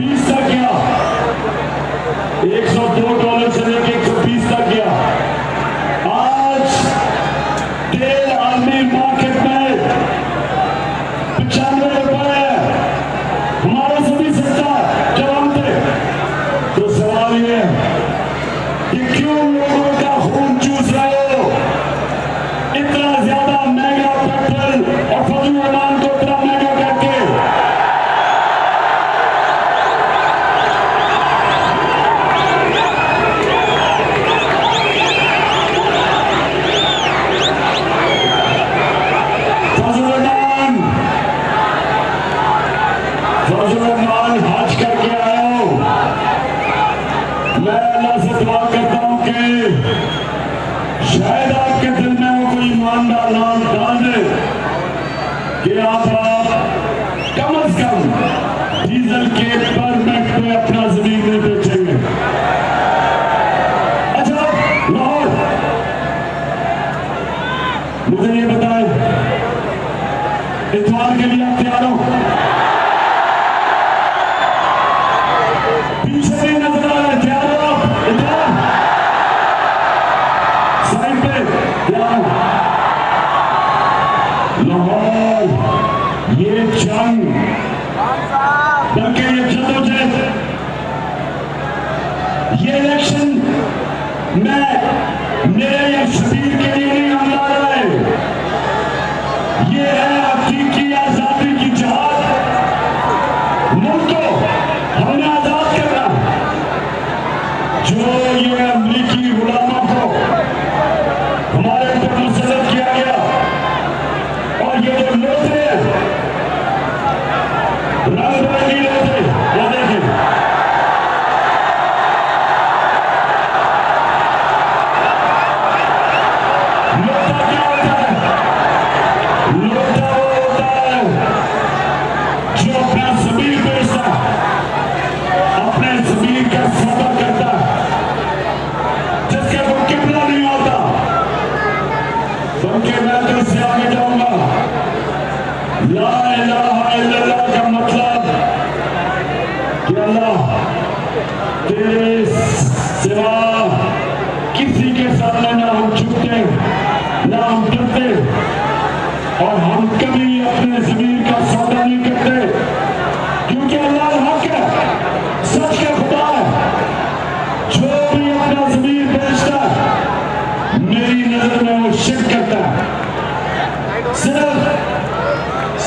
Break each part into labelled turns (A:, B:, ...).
A: 120 तक गया, $102 से लेकर 120 तक गया। आज तेल आर्मी मार्केट में 95 रुपए है। हमारे सभी सस्ता जब हम थे तो सवाल ये है कि क्यों लोगों का खून चूस रहे हो? इतना ज्यादा महंगा पेट्रोल और फजूल रहमान को इतना महंगा करके हज करके आया हूं। मैं अल्लाह से दुआ करता हूं कि शायद आपके दिल में वो कोई ईमानदार नाम डाल दे कि आप कम से कम डीजल के परमिट पे अपना जमीन नहीं बेचेंगे। अच्छा लाहौर, मुझे ये बताएं, इतवार के लिए आप तैयार हो? पीछे नहीं नजर आ रहे, तैयार हो आप? इतवार साइड पे तैयार हो? लाहौर ये जंग, बल्कि ये जदोजहद, ये इलेक्शन में मेरे या शबीर के लिए नहीं हम लड़ रहे। ये है हकीकी आजादी की जहाद। मुल्क को हमने आजाद करना। जो ये अमरीकी गुलामों को हमारे ऊपर मुसल्लत किया गया, और ये जो लोटे हैं रंग बिरंगी लोटे, ये देखें, लोटा क्या होता है? लोटा वो होता है जो अपना जमीन बेचता है, अपने जमीन का सौदा करता है, जिसका कोई किबला नहीं होता। बल्कि मैं तो इससे आगे जाऊंगा, ला इलाहा इल्लल्लाह का मतलब कि अल्लाह तेरे सिवा किसी के सामने ना हम झुकते, ना हम डरते, और हम कभी अपने जमीन का सौदा नहीं करते, क्योंकि अल्लाह हक है, सच का खुदा है। जो भी अपना जमीन बेचता है, मेरी नजर में वो शिर्क करता है।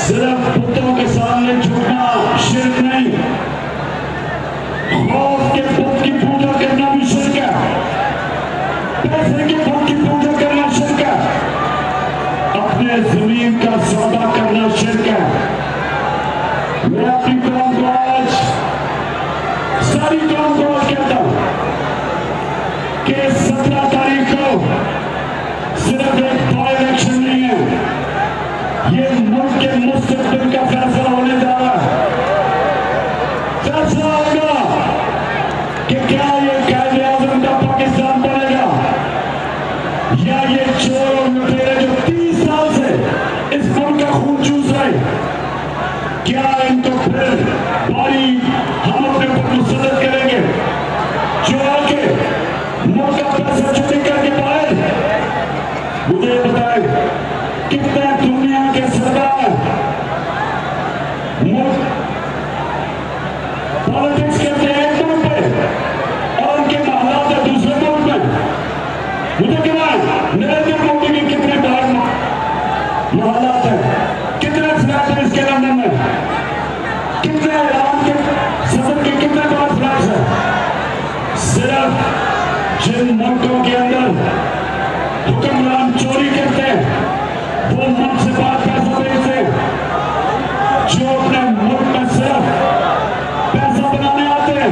A: सिर्फ पुतों के सामने झुकना शिर्क नहीं, खौफ के पुत की पूजा करना भी शिर्क है, पैसे के पुत की पूजा करना शिर्क है, अपने जमीन का सौदा करना शिर्क है। मैं अपनी कौम को आज, सारी कौम को आज कहता हूं कि 17 तारीख को सिर्फ एक बाय इलेक्शन नहीं है, ये मुल्क के मुस्तकबिल का फैसला होने जा रहा है। फैसला होगा कि क्या ये कायदे आज़म का पाकिस्तान बनेगा, या ये चोर और लुटेरे जो 30 साल से इस मुल्क का खून चूस रहे, क्या इनको फिर बारी हम अपने ऊपर मुसल्लत करेंगे, जो आके मुल्क का पैसा चोरी करके पाए? मुझे बताए कितने दुनिया के सरदार पॉलिटिक्स करते हैं एक मुल्क पे और उनके हालात है दूसरे मुल्क में। मुझे कहना है नरेंद्र मोदी के कितने बाहर हालात है, कितने फ्लैट है इसके लंदन में, कितने ईरान के सदर के कितने बाहर फ्लैट है। सिर्फ जिन मुल्कों के अंदर हुक्मरान चोरी करते हैं, वो मुल्क से बाहर पैसा भेजते हैं, जो अपने मुल्क में सिर्फ पैसा बनाने आते हैं,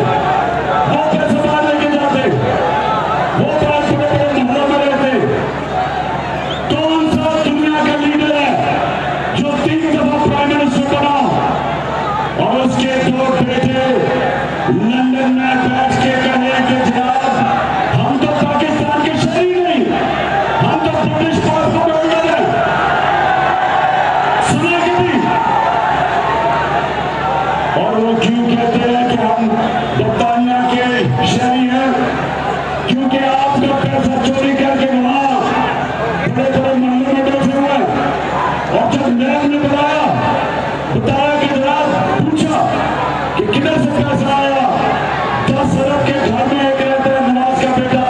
A: वो पैसा बाहर लेके जाते, वो बहुत बड़े बड़े मोहल्लों में रहते। कौन सा दुनिया का लीडर है जो 3 दफा प्राइम मिनिस्टर बना और उसके 2 बेटे लंदन में बैठ के कहे कि जनाब हम तो पाकिस्तान के शहरी नहीं, पैसा चोरी करके वहां बड़े बड़े महलों में बैठे हुए। और जब नैब ने बताया कि जनाब पूछा कि किधर से पैसा आया, 10 अरब के घर में एक रहता है नवाज का बेटा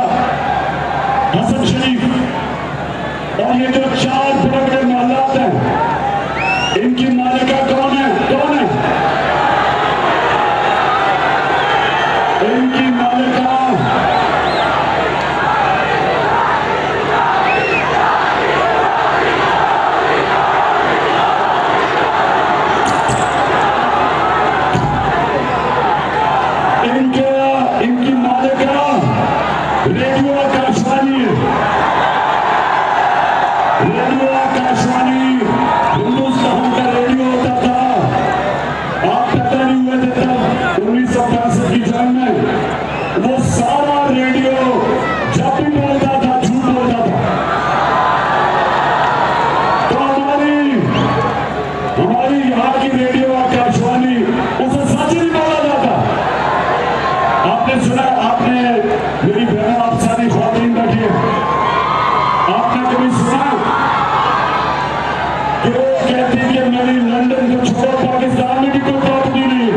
A: हसन शरीफ, और ये जो 4 बड़े बड़े महलात हैं इनकी मालिका कौन है? कौन है इनकी मालिका? इनकी मालिका रेडियो आकाशवाणी है। रेडियो आकाशवाणी हिंदुस्तान का रेडियो होता था। आप पैदा नहीं हुए थे तब 1965 की जंग में। वो सारा रेडियो जब भी बोलता था झूठ बोलता था। तो हमारी यहाँ की रेडियो आकाशवाणी उसे सच नहीं बोला जाता। आपने सुना, आपने मेरी बहन अफसानी ख्वातीन बैठी है, आपने कभी सुना कि वो कहती कि मेरी लंदन को छोड़ो, पाकिस्तान में भी कोई प्रॉपर्टी नहीं है?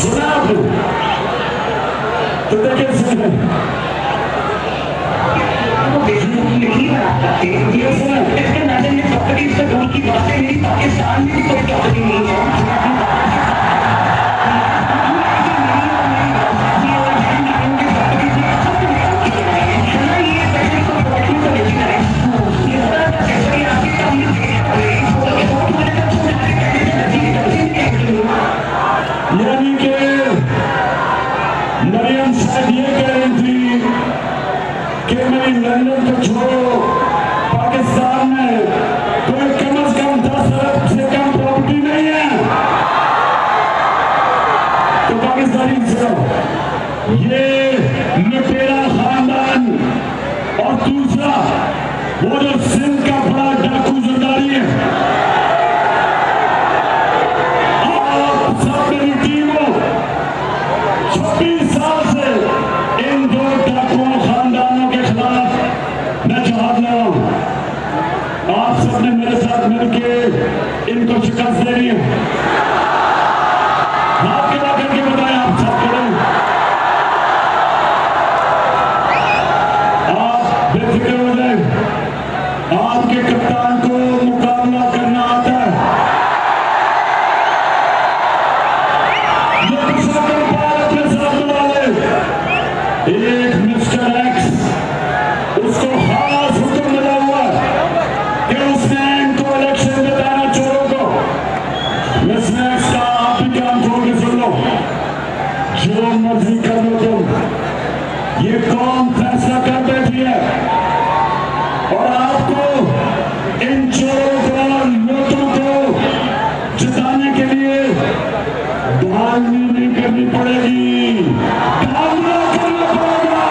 A: सुना आपने? तो देखिए सुने, पाकिस्तान में भी कोई प्रॉपर्टी नहीं है। यानी कि मरियम शायद ये कह रही थी कि मेरी लंदन को छोड़ो, पाकिस्तान में कोई कम से कम 10 अरब से कम प्रॉपर्टी नहीं है। तो पाकिस्तानी सुनो, ये लुटेरा खानदान और दूसरा वो जो सिंध का बड़ा डाकू जरदारी है, आप सब मेरी टीम हो 26 साल से इन 2 डाकुओं खानदानों के खिलाफ मैं जहाद लड़ा हूं। आप सबने मेरे साथ मिलकर इनको शिकस्त दे दी है। हाथ खड़ा करके बताएं, आप सब करें। आप बेफिक्र हो जाए, आपके कप्तान को मुकाबला करना आता है। ये प्रशासन भारत के साथ मिला ले। एक मिस्टर एक्स, उसको खास हुक्म मिला हुआ कि उसने इनको इलेक्शन बताना चोरों को। मिस्टर एक्स का आप भी काम छोड़ के सुन लो, जो मर्जी कर लो तुम, ये कौन फैसला कर बैठी है। और आपको इन चोरों को, लोगों को जिताने के लिए धांधली नहीं करनी पड़ेगी, धांधला करना पड़ेगा।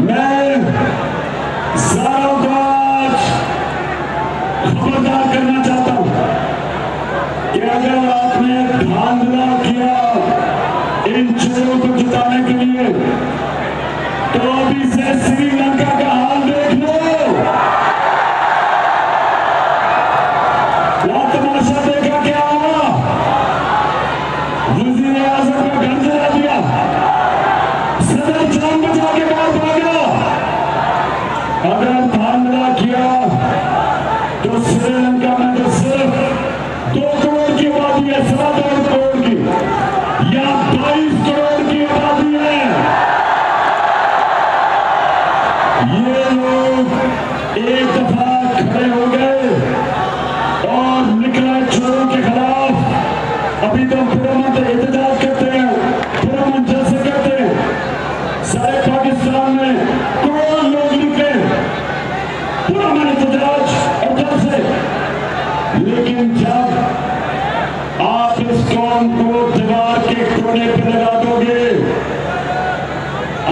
A: मैं सारों को आज खबरदार करना चाहता हूं कि अगर आपने धांधला किया इन चोरों को जिताने के लिए, तो अभी से श्रीलंका का हाल देख लो। वहां तमाशा देखा क्या हुआ? वजीर आजम का घर जला दिया, सदर जान बचा के बाहर भागा। अगर धांधला किया तो श्रीलंका में तो सिर्फ 2 करोड़ की आबादी है, 2.25 करोड़ की या 22 करोड़ की आबादी है। ये लोग एक दफा खड़े हो गए और निकले चोरों के खिलाफ। अभी तो पुरअमन एहतजाज करते हैं, पुरअमन जलसे करते हैं। सारे पाकिस्तान में करोड़ों लोग निकले पुरअमन एहतजाज पे लगा दोगे,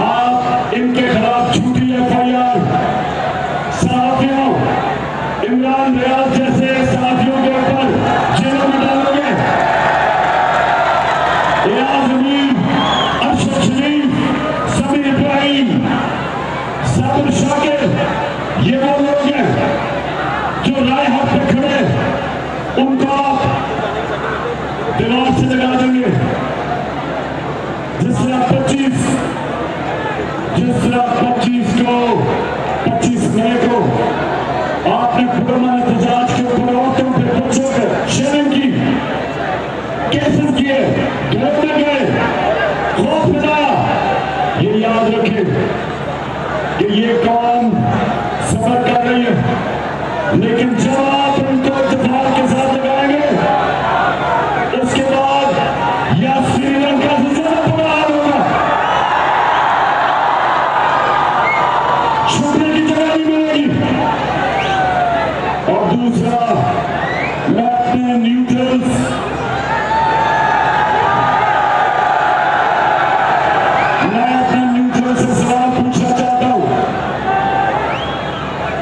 A: आप इनके खिलाफ झूठी FIR साथियों, इमरान रियाज जैसे साथियों के ऊपर जेलों में डालोगे, एयाज अमीन, अरशद शरीफ, समीर इब्राहिम, साबिर शाकिर, ये वो लोग हैं जो राय हाथ पे खड़े, उनको आप दीवार से लगा देंगे। जिस तरह 25 मई को आपने पुरअमन एहतजाज के ऊपर औरतों पे बच्चों पे शेयरिंग की, केसेस किए, घर में गए, खौफ फैलाया, ये याद रखें कि ये कौम सफर कर रही है, लेकिन जब आप उनको इत्तेफाक के साथ लगाएंगे, उसके बाद या श्रीलंका से ज्यादा बुरा हाल होगा, छूटने की जगह नहीं मिलेगी। और दूसरा, मैं अपने न्यूट्रल्स से सवाल पूछना चाहता हूं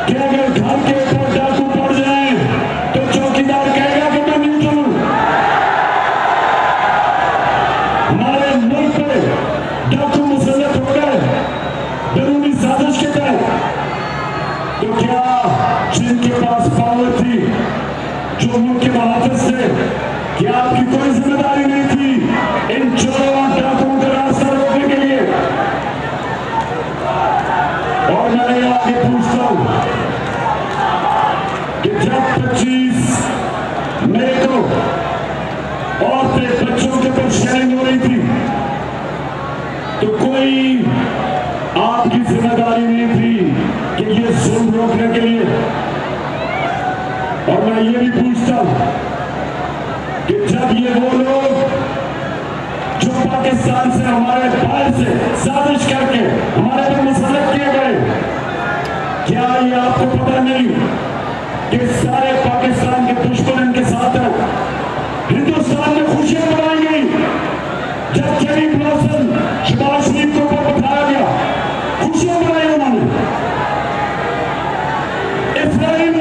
A: कि अगर घर के ऊपर डाकू पड़ जाए तो चौकीदार कहेगा कि मैं न्यूट्रल हूं। हमारे मुल्क पे डाकू मुसल्लत हो गए बैरूनी साजिश के तहत, तो क्या जिनके पास पावर थी, जो मुल्क के मुहाफिज थे, क्या आपकी कोई जिम्मेदारी नहीं थी इन चोरों और डाकुओं का रास्ता रोकने के लिए? और मैं ये आगे पूछता हूं कि जब 25 मई को औरतें बच्चों के ऊपर शेयरिंग हो रही थी, तो कोई आपकी जिम्मेदारी नहीं थी कि ये जुल्म रोकने के लिए? और मैं ये भी पूछता हूं कि जब ये वो लोग जो पाकिस्तान से, हमारे बाहर से साजिश करके हमारे पर मुसल्लत किए गए, क्या ये आपको पता नहीं कि सारे पाकिस्तान के दुश्मन इनके साथ हैं? हिंदुस्तान में खुशियां मनाई गई जब चेरी ब्लॉसम शहबाज शरीफ को ऊपर बिठाया गया, खुशियां मनाई उन्होंने। इसराइल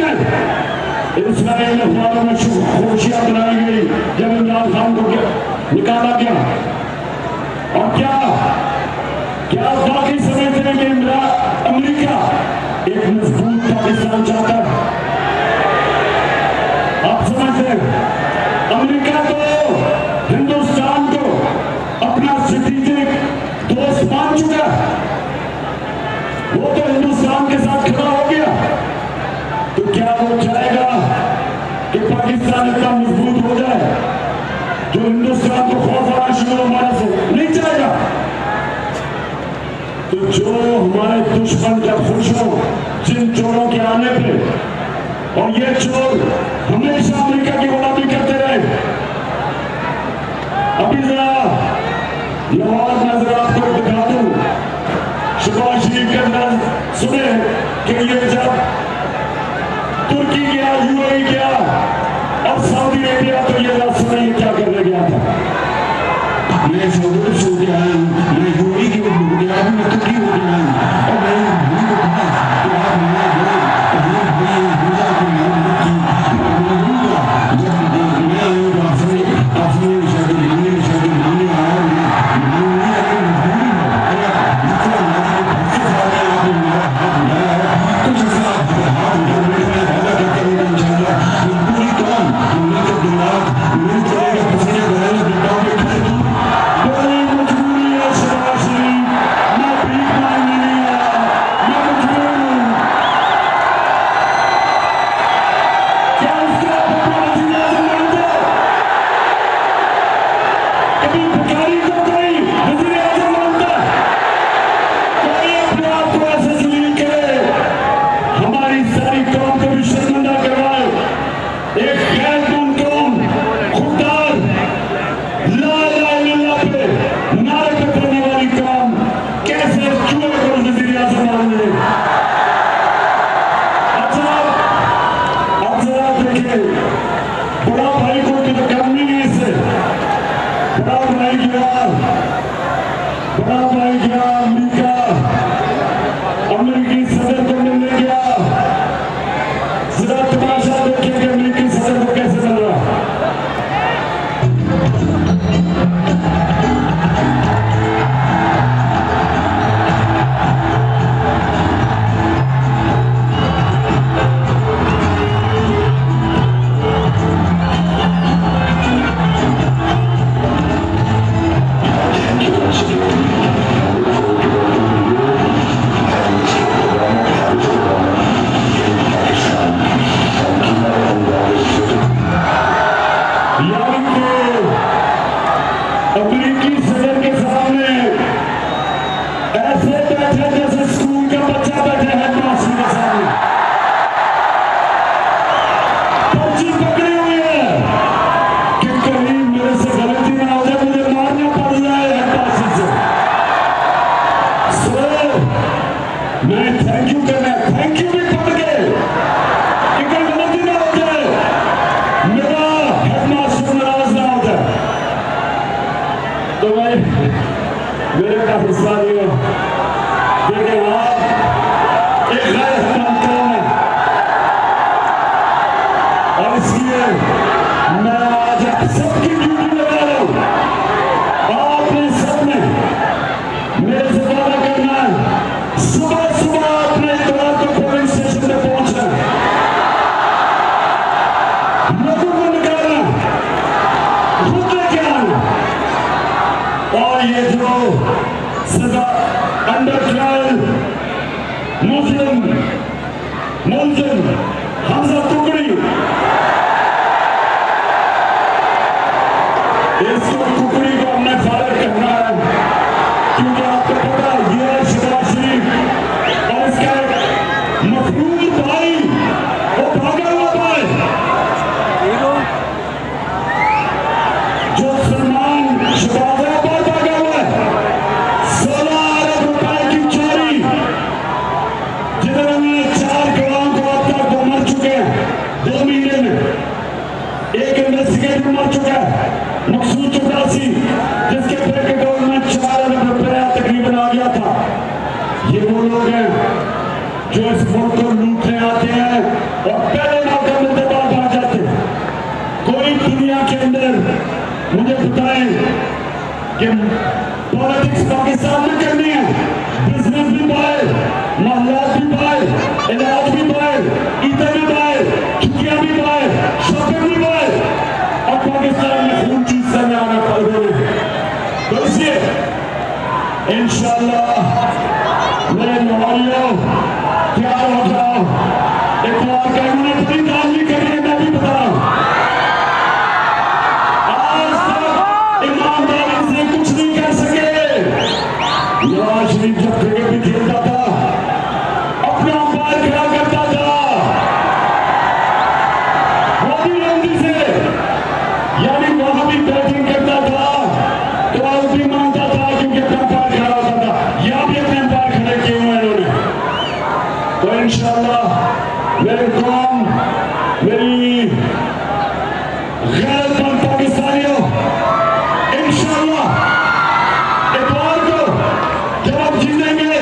A: में अखबारों में खुशियां मनाई गई जब इमरान खान को निकाला गया। और क्या बाकी समझते हैं कि अमेरिका एक मजबूत पाकिस्तान चाहता है? आप समझते हैं अमेरिका तो हिंदुस्तान को अपना स्ट्रेटेजिक दोस्त मान चुका है, वो तो हिंदुस्तान के साथ खड़ा हो गया, तो क्या वो चाहेगा कि पाकिस्तान इतना मजबूत हो जाए जो हिंदुस्तान को खौफ आना शुरू हो? हमारे से नहीं चाहेगा। तो जो हमारे दुश्मन जब खुश हो जिन चोरों के आने पे, और ये चोर हमेशा अमेरिका की गुलामी करते रहे। अभी जरा लाहौर नजर आपको दिखा दूं, शहबाज शरीफ के अंदर सुने कि ये जब तुर्की गया, UAE गया और सऊदी अरेबिया, तो ये बात सुने ये क्या करने गया था? मैं सऊदी से गया, मैं UAE की गया, मैं तुर्की हो गया, और मैं कहा कि आप बड़ा भाई को तो कम नहीं है इससे, बड़ा भाई की बात इसलिए मैं आज आप सबकी ड्यूटी लगा रहा हूं। आपने सबने मेरे से वादा करना है, सुबह सुबह अपने इतवार को पोलिंग स्टेशन पे पहुंचना, लोगों को निकालना, खुद लेके आना। और ये जो सजा अंडर ट्रायल मुस्लिम मुलजिम हमजा कुकड़ी, इसको कुकड़ी को हमने फायर करना है, क्योंकि आपको पता ये है शहबाज शरीफ और इसका मखलूक भाई वो भागा हुआ भाई जो सलमान शहबाज पर भागा हुआ है। 16 अरब रुपए की चोरी, जिधर हमने 4 गवाहों को अब तक वो मर चुके हैं 2 महीने में। एक इन्वेस्टिगेटर मर चुका है, मकसूद चपरासी, जिसके बैंक अकाउंट में 4 अरब रुपया तकरीबन आ गया था। ये वो लोग हैं जो इस मुल्क को लूटने आते हैं और पहले मौका मिलते बाद भाग जाते हैं। कोई दुनिया के अंदर मुझे बताएं कि पॉलिटिक्स पाकिस्तान में करनी है, बिजनेस भी पाए, मामलात भी पाए, इलाज भी पाए, ईद भी पाए, छुट्टियां भी पाए, शॉपिंग भी पाए, और पाकिस्तान में खून चूसने में आना पड़ गए। तो इसलिए इंशाअल्लाह मेरे नौजवानों तैयार हो जाओ। इतवार का उन्होंने बड़ी दानी करी है, मैं भी बता रहा हूं। आज तक ईमानदारी से कुछ नहीं कर सके। नवाज शरीफ जब क्रिकेट भी खेलता था अपना अंपायर खड़ा करता था, वो भी लंबी से, यानी वहां भी बैटिंग करता था तो आउट भी मांगता था, क्योंकि अपना अंपायर खड़ा होता था। यहाँ भी अपने अंपायर खड़े किए हुए हैं इन्होंने। तो इंशाअल्लाह मेरे कौम, मेरी गैरतमंद पाकिस्तानियों, इंशाअल्लाह इतवार को जब आप जीतेंगे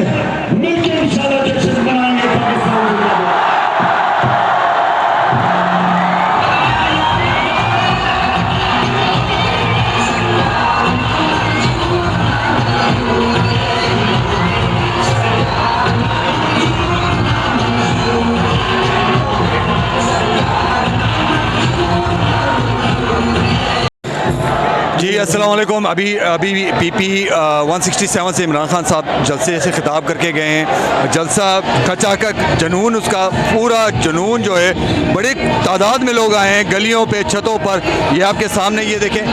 A: मिलकर इंशाअल्लाह जश्न मनाएंगे। पाकिस्तान जिंदाबाद।
B: जी अस्सलाम वालेकुम। अभी पीपी 167 से इमरान खान साहब जलसे से खिताब करके गए हैं। जलसा खचाखच जुनून, उसका पूरा जुनून जो है, बड़ी तादाद में लोग आए हैं गलियों पे, छतों पर। ये आपके सामने ये देखें,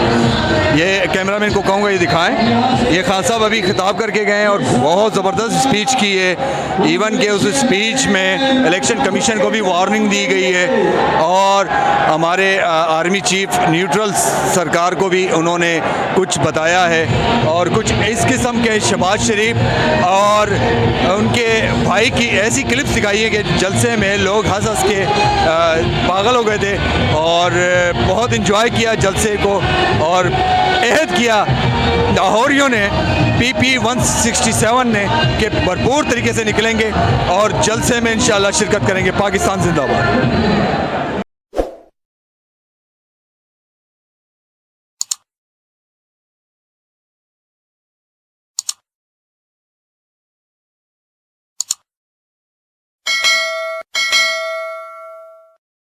B: ये कैमरामैन को कहूँगा ये दिखाएं। ये खान साहब अभी खिताब करके गए हैं और बहुत ज़बरदस्त स्पीच की है। इवन के उस स्पीच में इलेक्शन कमीशन को भी वार्निंग दी गई है और हमारे आर्मी चीफ न्यूट्रल सरकार को भी उन्होंने कुछ बताया है। और कुछ इस किस्म के शहबाज शरीफ और उनके भाई की ऐसी क्लिप्स दिखाई है कि जलसे में लोग हंस हंस के पागल हो गए थे और बहुत इंजॉय किया जलसे को। और अहद किया लाहौरियों ने, पीपी 167 ने, कि भरपूर तरीके से निकलेंगे और जलसे में इंशाअल्लाह शिरकत करेंगे। पाकिस्तान जिंदाबाद।